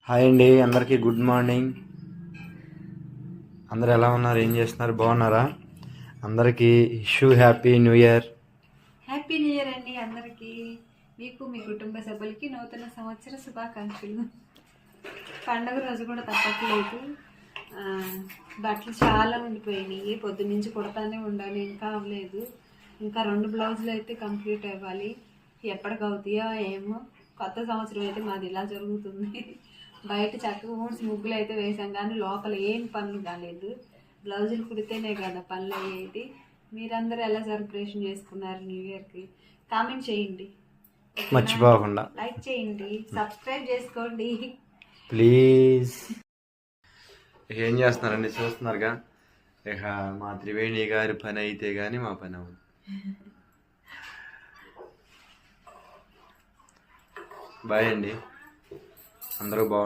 Hi అండి, అందరికీ good morning. అందరు ఎలా ఉన్నారు? ఏం చేస్తున్నారు? బాగున్నారా? అందరికీ happy new year. Happy new year అండి అందరికీ. మీకు మీ కుటుంబ సభ్యులకి నూతన సంవత్సర శుభాకాంక్షలు. పండగ రోజు కూడా తప్పట్లేదు. బట్టలు చాలా ఉండిపోయినాయి, పొద్దున్నుంచి కుడతానే ఉండాలి, ఇంకా అవ్వలేదు. ఇంకా 2 బ్లౌజులు అయితే కంప్లీట్ అవ్వాలి. ఎప్పటికి అవుతాయో ఏమో. కొత్త సంవత్సరం అయితే మాది ఇలా జరుగుతుంది. బయట చక్కగా ఊడ్చి ముగ్గులు అయితే వేసాం, కానీ లోపల ఏం పనులు కాలేదు. బ్లౌజులు కుడితేనే కదా పనులు అయ్యేది. మీరందరూ ఎలా సెలబ్రేషన్ చేసుకున్నారు న్యూ ఇయర్కి? కామెంట్ చేయండి, మర్చిపోకుండా లైక్ చేయండి, సబ్స్క్రైబ్ చేసుకోండి ప్లీజ్. ఏం చేస్తున్నారండి? చూస్తున్నారుగా. ఇక మా త్రివేణి గారి పని అయితే కానీ మా పని అవ్వదు. బాయ్ అండి, అందరూ బాగుంటారు.